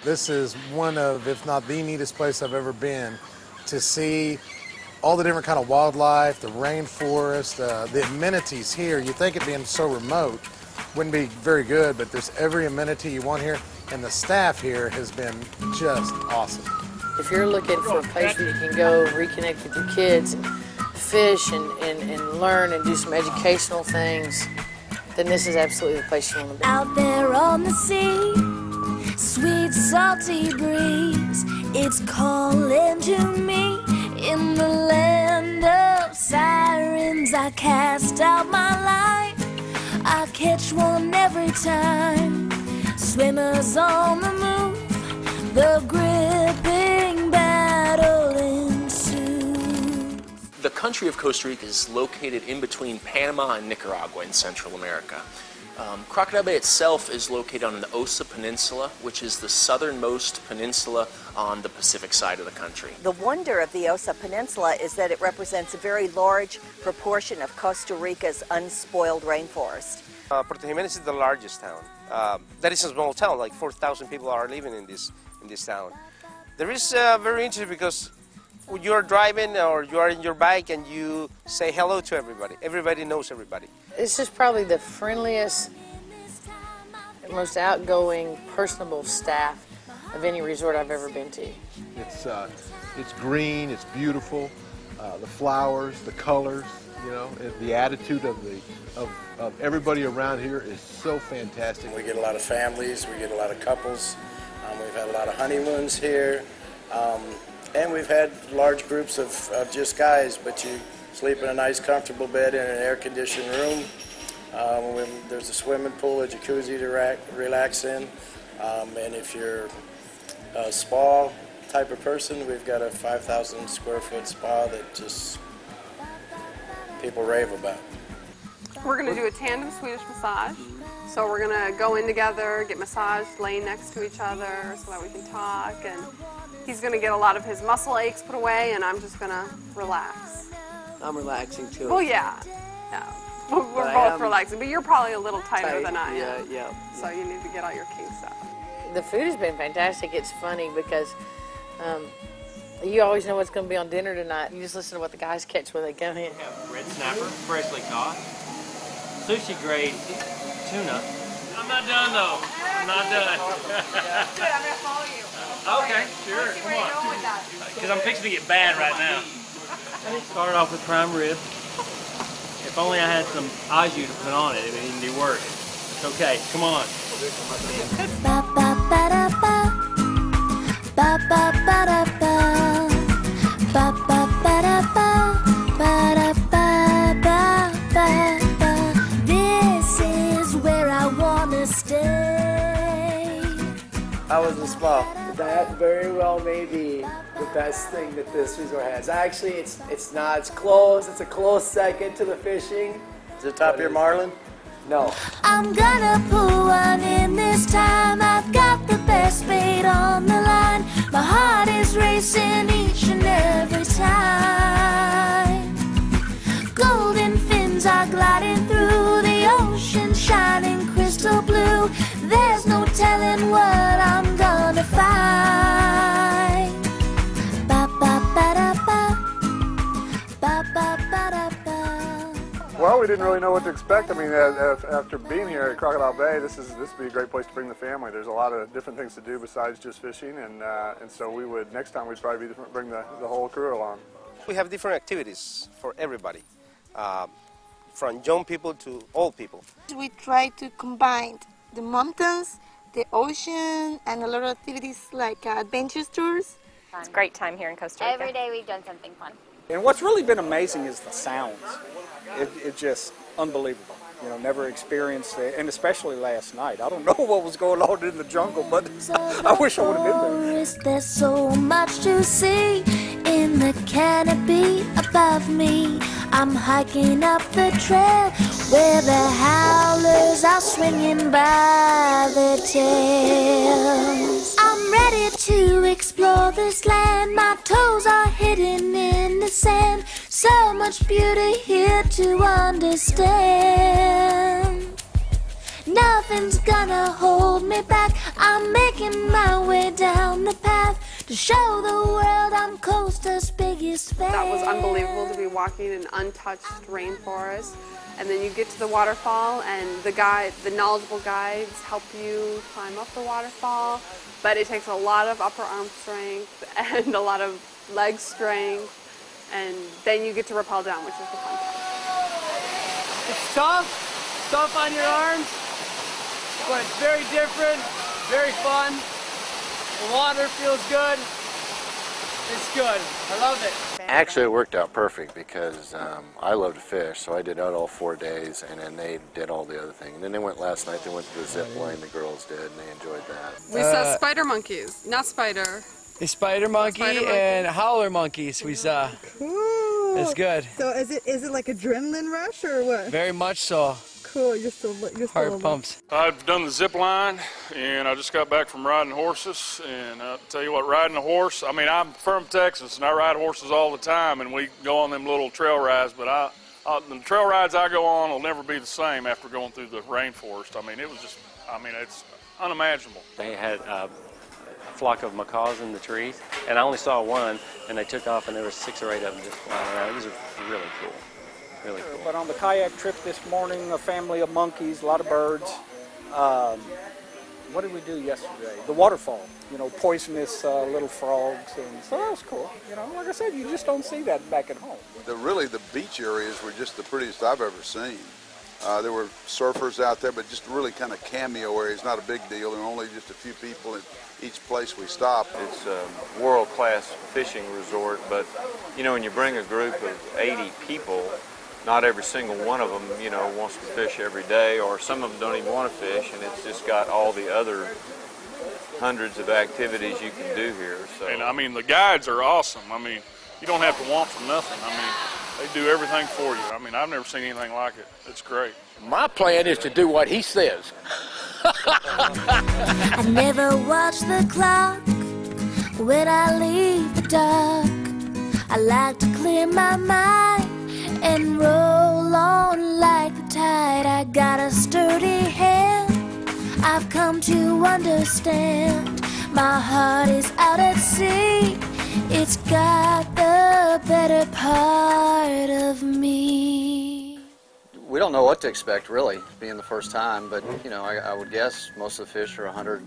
This is one of, if not the neatest place I've ever been, to see all the different kind of wildlife, the rainforest, the amenities here. You think it being so remote wouldn't be very good, but there's every amenity you want here, and the staff here has been just awesome. If you're looking for a place where you can go reconnect with your kids and fish and learn and do some educational things, then this is absolutely the place you want to be. Out there on the sea, sweet salty breeze, it's calling to me. In the land of sirens, I cast out my line. I catch one every time. Swimmers on the move, the gripping battle ensues. The country of Costa Rica is located in between Panama and Nicaragua in Central America. Crocodile Bay itself is located on the Osa Peninsula, which is the southernmost peninsula on the Pacific side of the country. The wonder of the Osa Peninsula is that it represents a very large proportion of Costa Rica's unspoiled rainforest. Puerto Jimenez is the largest town. That is a small town, like 4,000 people are living in this town. There is very interesting because when you are driving or you are in your bike and you say hello to everybody, everybody knows everybody. This is probably the friendliest, most outgoing, personable staff of any resort I've ever been to. It's green, it's beautiful, the flowers, the colors, you know, the attitude of everybody around here is so fantastic. We get a lot of families, we get a lot of couples, we've had a lot of honeymoons here, and we've had large groups of just guys, but you sleep in a nice comfortable bed in an air-conditioned room. There's a swimming pool, a jacuzzi to relax in, and if you're a spa type of person, we've got a 5,000 square foot spa that just people rave about. We're going to do a tandem Swedish massage. So we're going to go in together, get massaged, laying next to each other so that we can talk, and he's going to get a lot of his muscle aches put away, and I'm just going to relax. I'm relaxing too. Well, yeah. We're both relaxing, but you're probably a little tighter than I am. Yeah. So you need to get all your kinks out. The food has been fantastic. It's funny because you always know what's going to be on dinner tonight. You just listen to what the guys catch when they come in. We have red snapper, freshly caught, sushi grade tuna. I'm not done though. I'm not done. Good, I'm going to follow you. Okay, sure. Come on. Because I'm fixing to get bad right now. Started off with prime rib. If only I had some au jus to put on it, it would even be worse. Okay, come on. Ba ba ba da ba, ba ba ba da ba, ba ba ba da ba, ba da ba ba ba ba. This is where I wanna stay. How was the spa? That very well may be the best thing that this resort has. Actually, it's not. It's close. It's a close second to the fishing. Is it top of your marlin? No. I'm gonna pull one in this time. I've got the best bait on the line. My heart is racing each and every time. Golden fins are gliding through the ocean, shining crystal blue. There's no telling what I'm gonna find. Ba ba ba da ba, ba ba ba da ba. Well, we didn't really know what to expect. I mean, after being here at Crocodile Bay, this would be a great place to bring the family. There's a lot of different things to do besides just fishing, and so next time we'd probably bring the whole crew along. We have different activities for everybody, from young people to old people. We try to combine the mountains, the ocean, and a lot of activities like adventure tours. It's a great time here in Costa Rica. Every day we've done something fun. And what's really been amazing is the sounds. It's just unbelievable. You know, never experienced it, and especially last night. I don't know what was going on in the jungle, but I wish I would have been there. There's so much to see in the canopy above me. I'm hiking up the trail where the howlers are swinging by their tails. I'm ready to explore this land. My toes are hidden in the sand. So much beauty here to understand. Nothing's gonna hold me back. I'm making my way down the path to show the world I'm Costa's biggest fan. That was unbelievable to be walking in untouched rainforest. And then you get to the waterfall and the knowledgeable guides help you climb up the waterfall. But it takes a lot of upper arm strength and a lot of leg strength. And then you get to rappel down, which is the fun part. It's tough on your arms, but it's very different, very fun. The water feels good. It's good. I love it. Actually, it worked out perfect because I love to fish, so I did that all 4 days, and then they did all the other things. And then they went last night, they went to the zip line, the girls did, and they enjoyed that. We saw spider monkeys, not spider. The spider monkey and howler monkeys we saw. Cool. It's good. So is it like adrenaline rush or what? Very much so. Cool. You're still Heart pumps. I've done the zip line, and I just got back from riding horses. And I'll tell you what, riding a horse, I mean, I'm from Texas, and I ride horses all the time, and we go on them little trail rides, but the trail rides I go on will never be the same after going through the rainforest. I mean, it was just, it's unimaginable. They had a flock of macaws in the trees, and I only saw one, and they took off, and there were 6 or 8 of them just flying around. It was really cool. Really cool. But on the kayak trip this morning, a family of monkeys, a lot of birds. What did we do yesterday? The waterfall, poisonous little frogs, and so that was cool. Like I said, you just don't see that back at home. The beach areas were just the prettiest I've ever seen. There were surfers out there, but just really kind of cameo areas, not a big deal. There were only just a few people at each place we stopped. It's a world-class fishing resort, but when you bring a group of 80 people, not every single one of them, wants to fish every day, or some of them don't even want to fish, and it's just got all the other hundreds of activities you can do here. So. And the guides are awesome. You don't have to want for nothing. They do everything for you. I've never seen anything like it. It's great. My plan is to do what he says. I never watch the clock when I leave the dock. I like to clear my mind and roll on like the tide. I got a sturdy hand, I've come to understand. My heart is out at sea, it's got the better part of me. We don't know what to expect, really, being the first time, but I would guess most of the fish are 100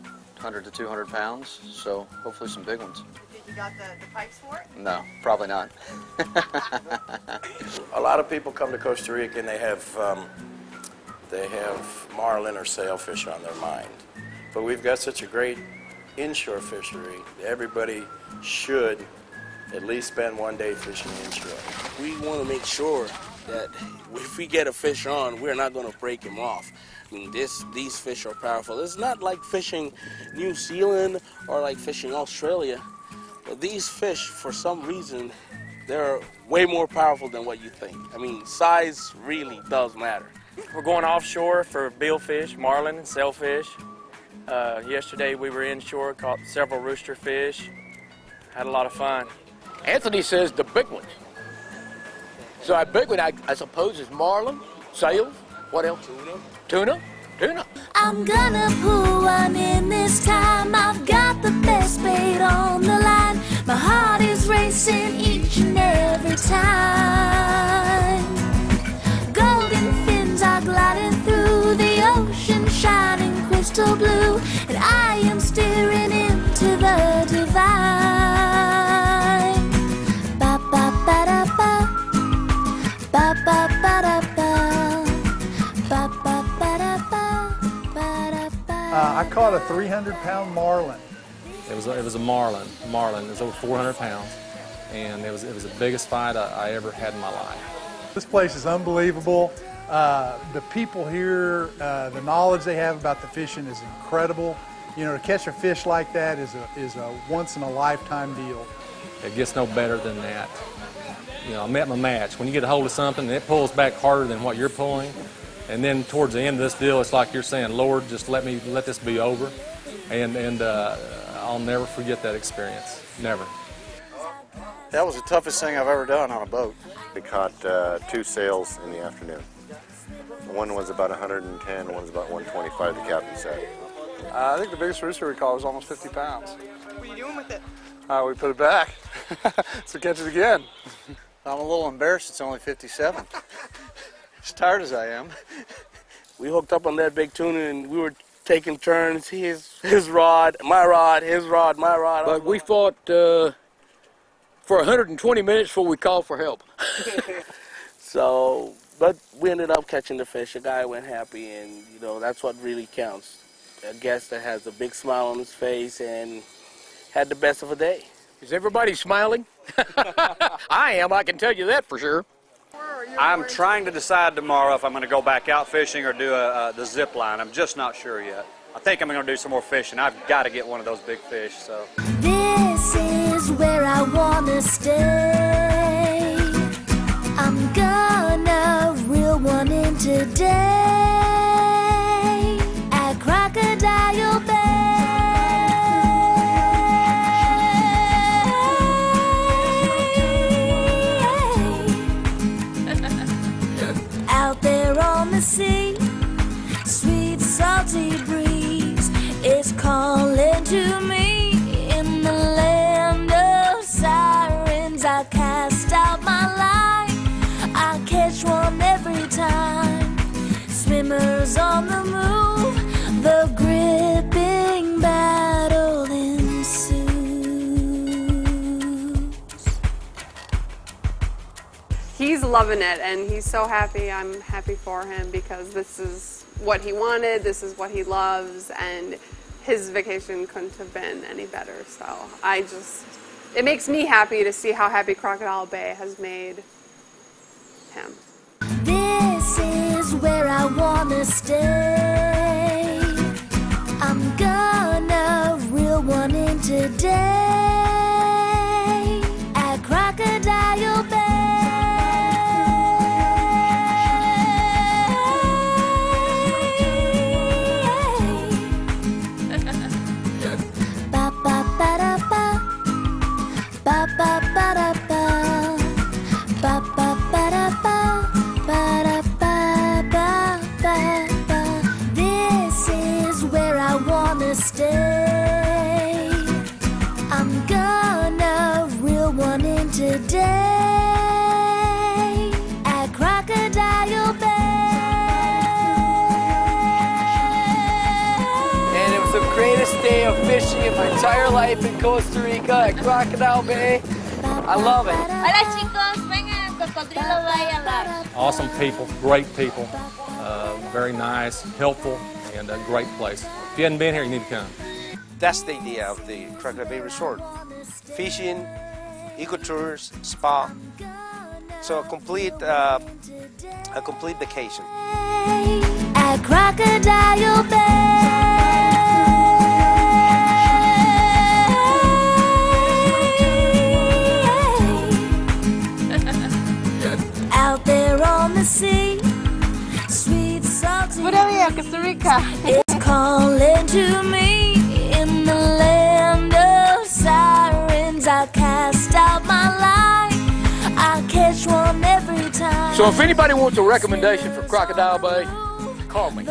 to 200 pounds, so hopefully some big ones. You got the pipes for it? No, probably not. A lot of people come to Costa Rica and they have marlin or sailfish on their mind. But we've got such a great inshore fishery. Everybody should at least spend one day fishing inshore. We want to make sure that if we get a fish on, we're not going to break him off. These fish are powerful. It's not like fishing New Zealand or like fishing Australia. But these fish, for some reason, they're way more powerful than what you think. Size really does matter. We're going offshore for billfish, marlin, and sailfish. Yesterday we were inshore, caught several rooster fish. Had a lot of fun. Anthony says the big one. So a big one, I suppose, is marlin, sails, what else? Tuna. Tuna. I'm gonna pull one in this time. I've got the best bait on the line. My heart is racing each and every time. Golden fins are gliding through the ocean, shining crystal blue, and I am steering into the divine. Ba ba ba da ba, ba ba ba da ba, ba ba ba da ba, ba da ba. I caught a 300-pound marlin. It was a marlin. It was over 400 pounds, and it was the biggest fight I ever had in my life. This place is unbelievable. The people here, the knowledge they have about the fishing is incredible. To catch a fish like that is a once-in-a-lifetime deal. It gets no better than that. I met my match. When you get a hold of something and it pulls back harder than what you're pulling, and then towards the end of this deal, it's like you're saying, Lord, just let this be over, and I'll never forget that experience. Never. That was the toughest thing I've ever done on a boat. We caught 2 sails in the afternoon. One was about 110, one was about 125, the captain said. I think the biggest rooster we caught was almost 50 pounds. What are you doing with it? We put it back, so catch it again. I'm a little embarrassed it's only 57. As tired as I am. We hooked up on that big tuna and we were taking turns, his rod, my rod, his rod, my rod. But we fought for 120 minutes before we called for help. So, but we ended up catching the fish. The guy went happy, and you know, that's what really counts. A guest that has a big smile on his face and had the best of a day. Is everybody smiling? I am, I can tell you that for sure. I'm trying to decide tomorrow if I'm going to go back out fishing or do the zip line. I'm just not sure yet. I think I'm going to do some more fishing. I've got to get one of those big fish. So This is where I want to stay. I'm gonna reel one in today at Crocodile Bay. Out there on the sea, sweet salty breeze is calling to me. In the land of sirens, I cast out my line. I catch one every time. Swimmers on the move, the gripping battle ensues. He's loving it, and he's so happy. I'm happy for him because this is what he wanted, this is what he loves, and his vacation couldn't have been any better. So it makes me happy to see how happy Crocodile Bay has made him. This is where I want to stay. I'm gonna reel one in today at Crocodile Bay. This is where I wanna stay. I'm gonna reel one in today at Crocodile Bay. And it was the greatest day of fishing in my entire life in Costa Rica at Crocodile Bay. I love it. Hola chicos, vengan a Cocodrilo Bay a hablar. Awesome people, great people, very nice, helpful, and a great place. If you hadn't been here, you need to come. That's the idea of the Crocodile Bay Resort. Fishing, eco-tours, spa. So a complete vacation. At Crocodile Bay. Out there on the sea, sweet salty Costa Rica. It's calling to me. In the land of sirens, I cast out my line. I catch one every time. So if anybody wants a recommendation for Crocodile Bay, call me.